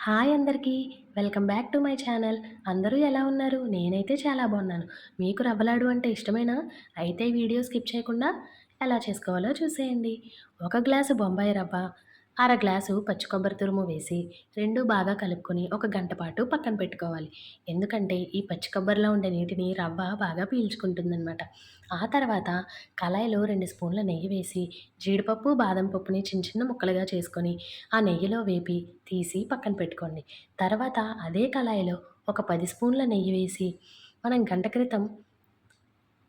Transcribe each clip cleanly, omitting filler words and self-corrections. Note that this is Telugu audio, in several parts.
హాయ్ అందరికీ. Welcome back to my channel. అందరూ ఎలా ఉన్నారు? నేనైతే చాలా బాగున్నాను. మీకు రవ్వ అంటే ఇష్టమేనా? అయితే వీడియో స్కిప్ చేయకుండా ఎలా చేసుకోవాలో చూసేయండి. ఒక గ్లాసు బొంబాయి రవ్వ, అర గ్లాసు పచ్చి కొబ్బరి తురుము వేసి 2 బాగా కలుపుకొని ఒక గంట పాటు పక్కన పెట్టుకోవాలి. ఎందుకంటే ఈ పచ్చి కొబ్బరిలో ఉండే నీటిని రవ్వ బాగా పీల్చుకుంటుందనమాట. ఆ తర్వాత కళాయిలో 2 స్పూన్ల నెయ్యి వేసి జీడిపప్పు, బాదం పప్పుని చిన్న చిన్న ముక్కలుగా చేసుకొని ఆ నెయ్యిలో వేపి తీసి పక్కన పెట్టుకోండి. తర్వాత అదే కళాయిలో ఒక 10 స్పూన్ల నెయ్యి వేసి మనం గంట క్రితం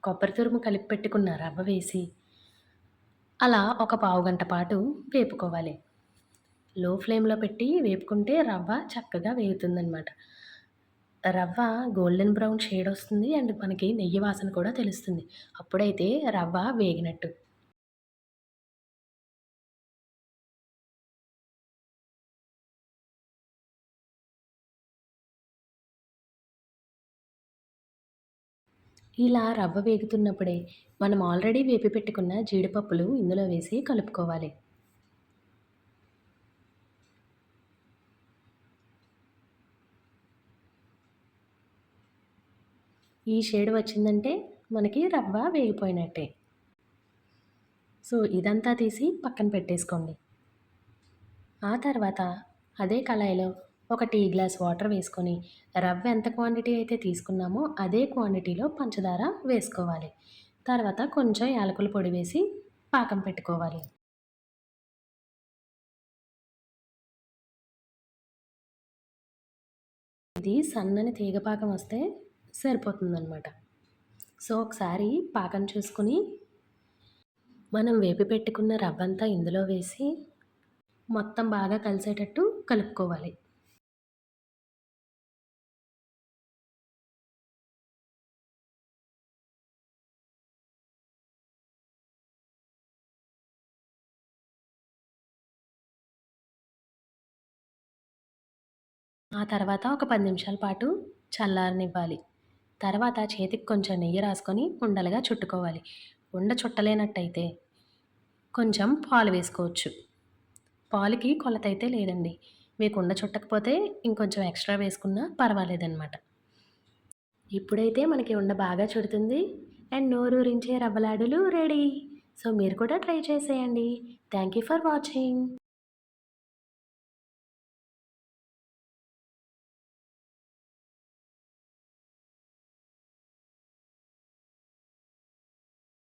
కొబ్బరి తురుము కలిపి పెట్టుకున్న రవ్వ వేసి అలా ఒక పావుగంట పాటు వేపుకోవాలి. లో ఫ్లేమ్‌లో పెట్టి వేపుకుంటే రవ్వ చక్కగా వేగుతుందనమాట. రవ్వ గోల్డెన్ బ్రౌన్ షేడ్ వస్తుంది. అండ్ మనకి నెయ్యి వాసన కూడా తెలుస్తుంది. అప్పుడైతే రవ్వ వేగినట్టు. ఇలా రవ్వ వేగుతున్నప్పుడే మనం ఆల్రెడీ వేపి పెట్టుకున్న జీడిపప్పులు ఇందులో వేసి కలుపుకోవాలి. ఈ షేడ్ వచ్చిందంటే మనకి రవ్వ వేగిపోయినట్టే. సో, ఇదంతా తీసి పక్కన పెట్టేసుకోండి. ఆ తర్వాత అదే కళాయిలో ఒక టీ గ్లాస్ వాటర్ వేసుకొని రవ్వ ఎంత క్వాంటిటీ అయితే తీసుకున్నామో అదే క్వాంటిటీలో పంచదార వేసుకోవాలి. తర్వాత కొంచెం యాలకుల పొడి వేసి పాకం పెట్టుకోవాలి. ఇది సన్నని తీగ పాకం వస్తే సరిపోతుందనమాట. సో, ఒకసారి పాకం చూసుకొని మనం వేపి పెట్టుకున్న రవ్వంతా ఇందులో వేసి మొత్తం బాగా కలిసేటట్టు కలుపుకోవాలి. ఆ తర్వాత ఒక 10 నిమిషాల పాటు చల్లారనివ్వాలి. తర్వాత చేతికి కొంచెం నెయ్యి రాసుకొని ఉండలుగా చుట్టుకోవాలి. ఉండ చుట్టలేనట్టయితే కొంచెం పాలు వేసుకోవచ్చు. పాలుకి కొలతైతే లేదండి. మీకు ఉండ చుట్టకపోతే ఇంకొంచెం ఎక్స్‌ట్రా వేసుకున్నా పర్వాలేదనమాట. ఇప్పుడైతే మనకి ఉండ బాగా చుడుతుంది. అండ్ నోరూరించే రవ్వ లాడులు రెడీ. సో, మీరు కూడా ట్రై చేసేయండి. Thank you for watching.